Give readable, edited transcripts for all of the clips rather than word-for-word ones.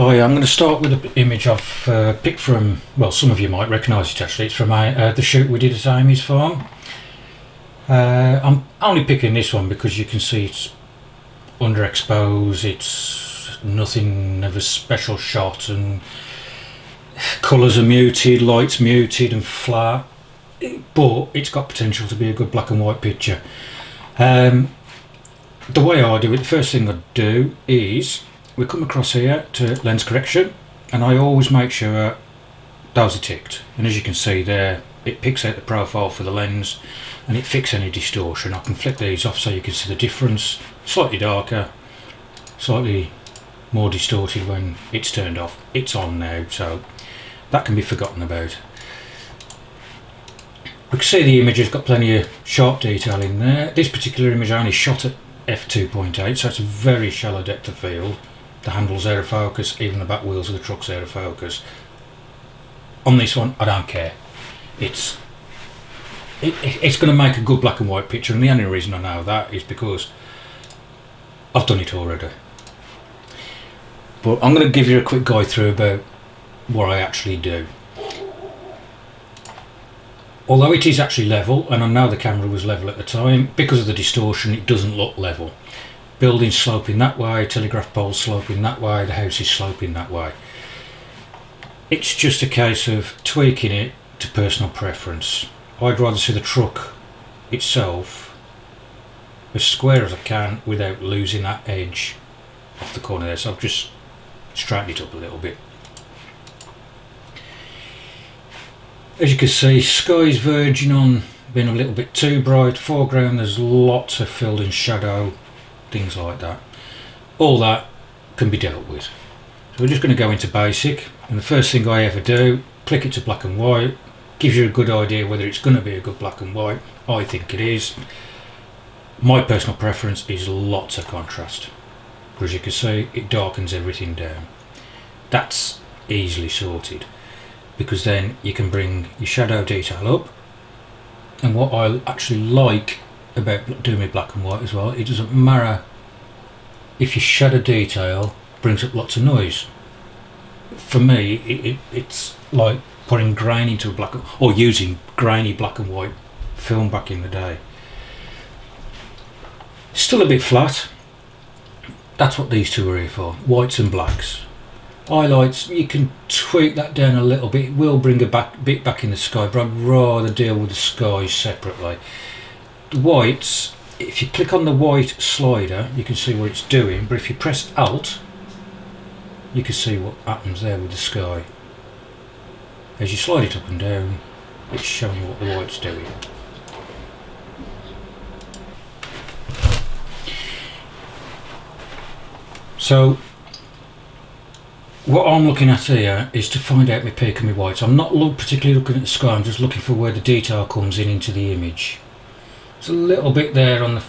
Oh yeah, I'm going to start with an image I've picked from, well, some of you might recognise it actually. It's from the shoot we did at Amy's farm. I'm only picking this one because you can see it's underexposed, it's nothing of a special shot, and colours are muted, light's muted and flat, but it's got potential to be a good black and white picture. The way I do it, the first thing I do is we come across here to lens correction, and I always make sure those are ticked, and as you can see there, it picks out the profile for the lens and it fixes any distortion. I can flick these off so you can see the difference, slightly darker, slightly more distorted when it's turned off. It's on now, so that can be forgotten about. We can see the image has got plenty of sharp detail in there. This particular image I only shot at f2.8, so it's a very shallow depth of field. The handle's out of focus, even the back wheels of the truck's out of focus. On this one, I don't care. It's going to make a good black and white picture, and the only reason I know that is because I've done it already. But I'm going to give you a quick guide through about what I actually do. Although it is actually level, and I know the camera was level at the time, because of the distortion it doesn't look level. Buildings sloping that way, telegraph poles sloping that way, the house is sloping that way. It's just a case of tweaking it to personal preference. I'd rather see the truck itself as square as I can without losing that edge off the corner there, so I've just straightened it up a little bit. As you can see, sky's verging on being a little bit too bright. Foreground, there's lots of fill and shadow, things like that. All that can be dealt with. So we're just going to go into basic, and the first thing I ever do, click it to black and white. Gives you a good idea whether it's going to be a good black and white. I think it is. My personal preference is lots of contrast. But as you can see, it darkens everything down. That's easily sorted, because then you can bring your shadow detail up. And what I actually like about doing with black and white as well, it doesn't matter if your shadow detail brings up lots of noise. For me, it's like putting grain into a black, or using grainy black and white film back in the day. Still a bit flat. That's what these two are here for, whites and blacks. Highlights, you can tweak that down a little bit. It will bring a bit back in the sky, but I'd rather deal with the skies separately. The whites, if you click on the white slider, you can see what it's doing, but if you press Alt, you can see what happens there with the sky. As you slide it up and down, it's showing you what the white's doing. So what I'm looking at here is to find out my peak and my whites. I'm not particularly looking at the sky, I'm just looking for where the detail comes in into the image. There's a little bit there on the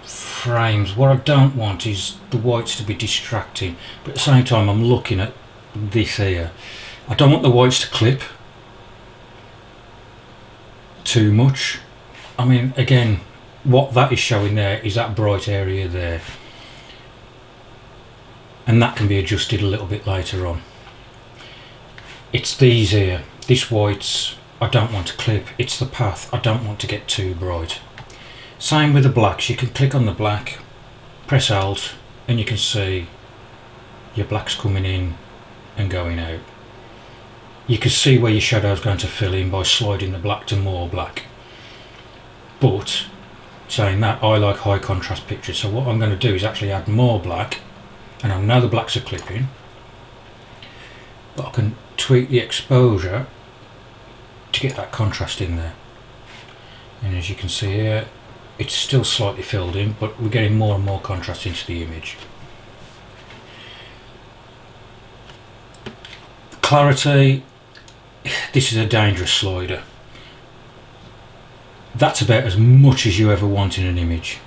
frames. What I don't want is the whites to be distracting, but at the same time I'm looking at this here. I don't want the whites to clip too much. I mean, again, what that is showing there is that bright area there, and that can be adjusted a little bit later on. It's these here, this whites I don't want to clip, it's the path I don't want to get too bright. Same with the blacks, you can click on the black, press Alt, and you can see your blacks coming in and going out. You can see where your shadow is going to fill in by sliding the black to more black. But saying that, I like high contrast pictures, so what I'm going to do is actually add more black, and I know the blacks are clipping, but I can tweak the exposure to get that contrast in there. And as you can see here, it's still slightly filled in, but we're getting more and more contrast into the image. Clarity, this is a dangerous slider. That's about as much as you ever want in an image,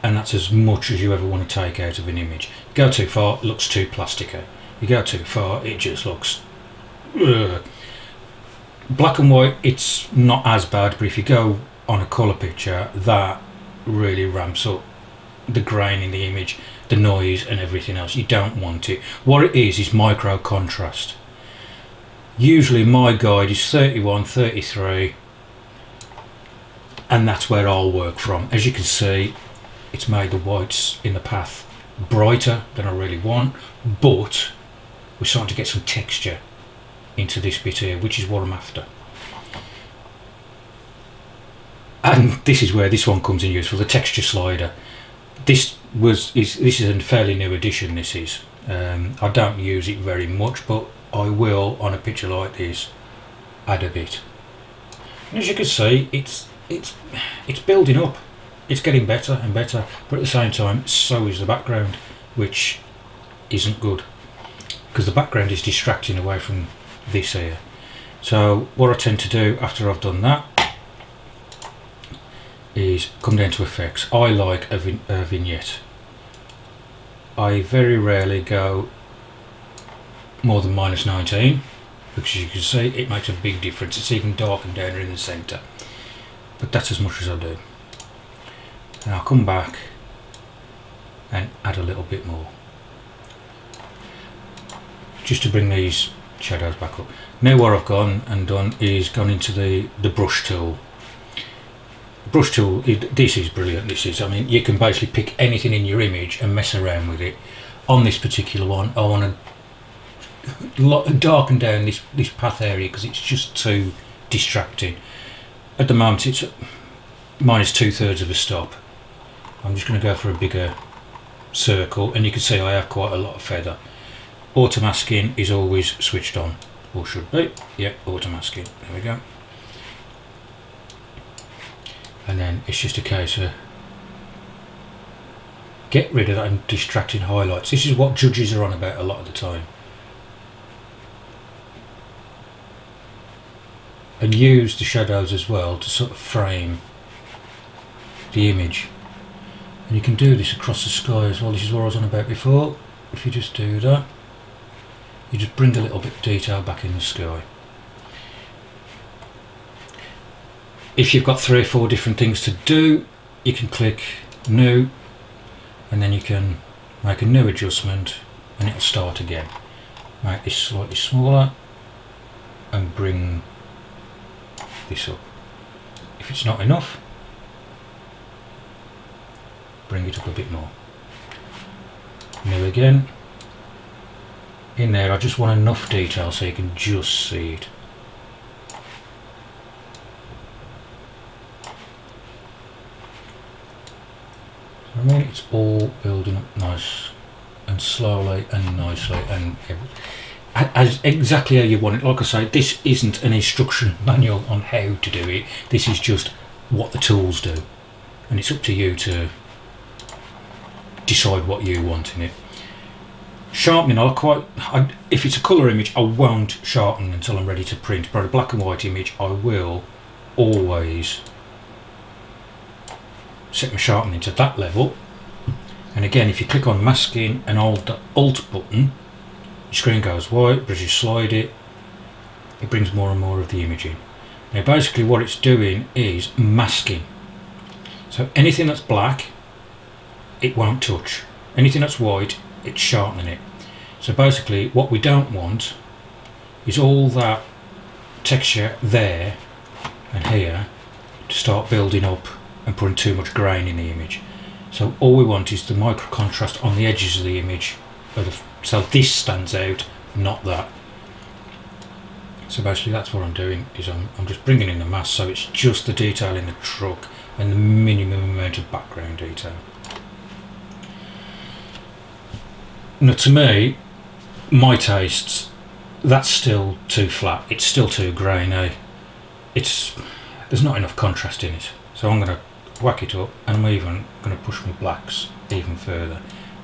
and that's as much as you ever want to take out of an image. Go too far, it looks too plasticky. You go too far, it just looks black and white. It's not as bad, but if you go on a colour picture, that really ramps up the grain in the image, the noise and everything else. You don't want it. What it is micro contrast. Usually my guide is 31, 33, and that's where I'll work from. As you can see, it's made the whites in the path brighter than I really want, but we're starting to get some texture into this bit here, which is what I'm after. And this is where this one comes in useful, the texture slider. This is a fairly new addition. This is I don't use it very much, but I will on a picture like this add a bit. And as you can see, it's building up. It's getting better and better, but at the same time, so is the background, which isn't good, because the background is distracting away from this here. So what I tend to do after I've done that is come down to effects. I like a vignette. I very rarely go more than -19, because as you can see, it makes a big difference. It's even darkened down in the centre, but that's as much as I do. And I'll come back and add a little bit more, just to bring these shadows back up. Now what I've gone and done is gone into the brush tool. Brush tool, this is brilliant. This is, I mean, you can basically pick anything in your image and mess around with it. On this particular one, I want to darken down this path area because it's just too distracting. At the moment it's -2/3 of a stop. I'm just going to go for a bigger circle, and you can see I have quite a lot of feather. Auto masking is always switched on, or should be. Yep, auto masking. There we go. And then it's just a case of get rid of that distracting highlights. This is what judges are on about a lot of the time. And use the shadows as well to sort of frame the image. And you can do this across the sky as well. This is what I was on about before. If you just do that, you just bring a little bit of detail back in the sky. If you've got 3 or 4 different things to do, you can click new, and then you can make a new adjustment and it'll start again. Make this slightly smaller and bring this up. If it's not enough, bring it up a bit more. New again. In there I just want enough detail so you can just see it. I mean, it's all building up nice and slowly and nicely, and as exactly how you want it. Like I say, this isn't an instruction manual on how to do it. This is just what the tools do, and it's up to you to decide what you want in it. Sharpening, if it's a colour image, I won't sharpen until I'm ready to print. But a black and white image, I will always set my sharpening to that level. And again, if you click on masking and hold the Alt button, your screen goes white, but as you slide it, it brings more and more of the image in. Now basically what it's doing is masking. So anything that's black, it won't touch. Anything that's white, it's sharpening it. So basically what we don't want is all that texture there and here to start building up and putting too much grain in the image. So all we want is the micro contrast on the edges of the image, so this stands out, not that. So basically that's what I'm doing, is I'm just bringing in the mask so it's just the detail in the truck and the minimum amount of background detail. Now to me, my tastes, that's still too flat, it's still too grainy, there's not enough contrast in it. So I'm going to whack it up, and I'm even going to push my blacks even further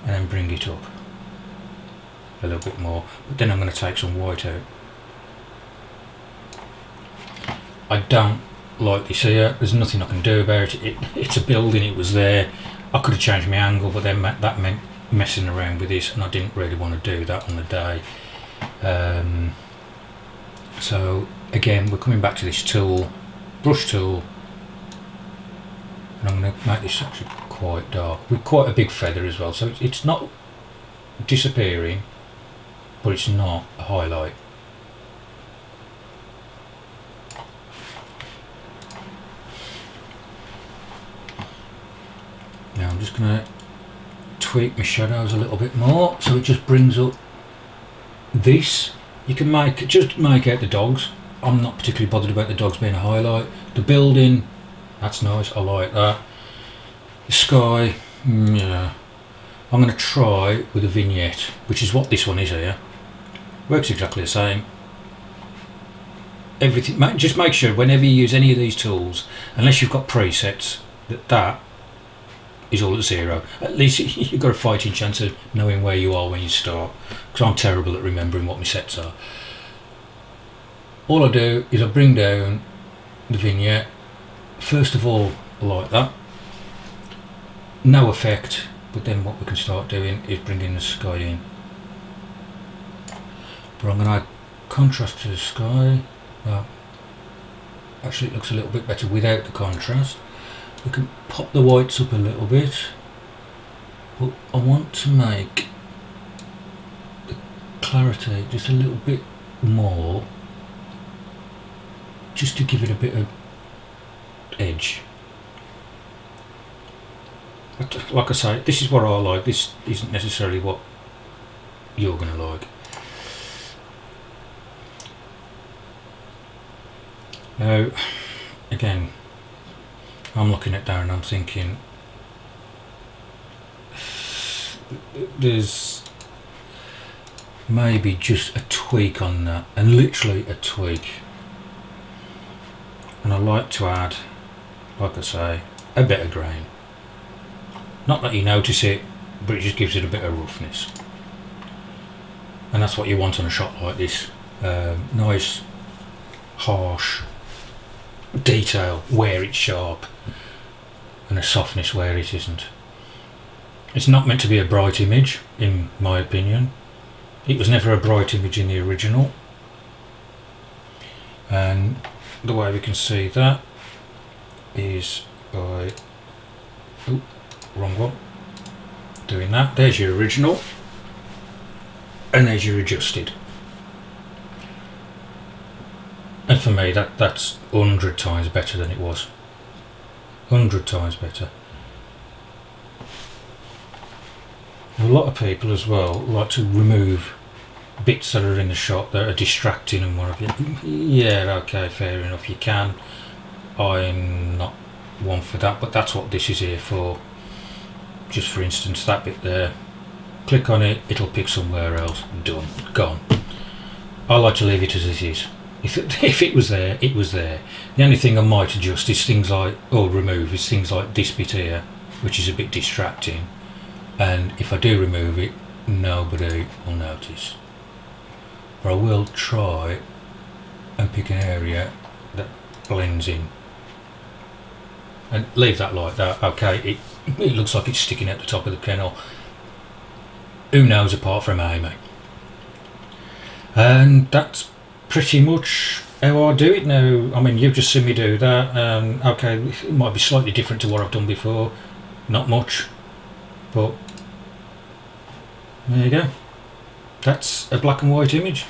and then bring it up a little bit more, but then I'm going to take some white out. I don't like this here, there's nothing I can do about it. It's a building, it was there. I could have changed my angle, but then that meant messing around with this, and I didn't really want to do that on the day. So again, we're coming back to this tool, brush tool, And I'm going to make this actually quite dark with quite a big feather as well, so it's not disappearing, but it's not a highlight. Now I'm just going to tweak my shadows a little bit more so it just brings up this. You can just make out the dogs. I'm not particularly bothered about the dogs being a highlight. The building, that's nice, I like that. The sky, yeah. I'm going to try with a vignette, which is what this one is here. Works exactly the same. Everything, just make sure whenever you use any of these tools, unless you've got presets, that is all at 0. At least you've got a fighting chance of knowing where you are when you start, because I'm terrible at remembering what my sets are. All I do is I bring down the vignette, first of all like that, no effect, but then what we can start doing is bringing the sky in. But I'm going to add contrast to the sky. Well, actually it looks a little bit better without the contrast. We can pop the whites up a little bit, but I want to make the clarity just a little bit more, just to give it a bit of edge. But like I say, this is what I like. This isn't necessarily what you're going to like. Now, again, I'm looking at Darren and I'm thinking there's maybe just a tweak on that, and literally a tweak. And I like to add, like I say, a bit of grain. Not that you notice it, but it just gives it a bit of roughness. And that's what you want on a shot like this. Nice, harsh detail where it's sharp, and a softness where it isn't. It's not meant to be a bright image, in my opinion. It was never a bright image in the original. And the way we can see that is by, oh, wrong one, doing that. There's your original, and there's your adjusted. And for me, that's 100 times better than it was. 100 times better. A lot of people as well like to remove bits that are in the shot that are distracting and what have you. Yeah, okay, fair enough, you can. I'm not one for that, but that's what this is here for. Just for instance, that bit there, click on it, it'll pick somewhere else, done, gone. I like to leave it as it is. If it was there, it was there. The only thing I might adjust is things like, or remove, is things like this bit here, which is a bit distracting. And if I do remove it, nobody will notice. But I will try and pick an area that blends in. And leave that like that. Okay, it looks like it's sticking at the top of the kennel. Who knows apart from Amy? And that's pretty much how I do it now. I mean, you've just seen me do that. Okay, it might be slightly different to what I've done before. Not much, but there you go. That's a black and white image.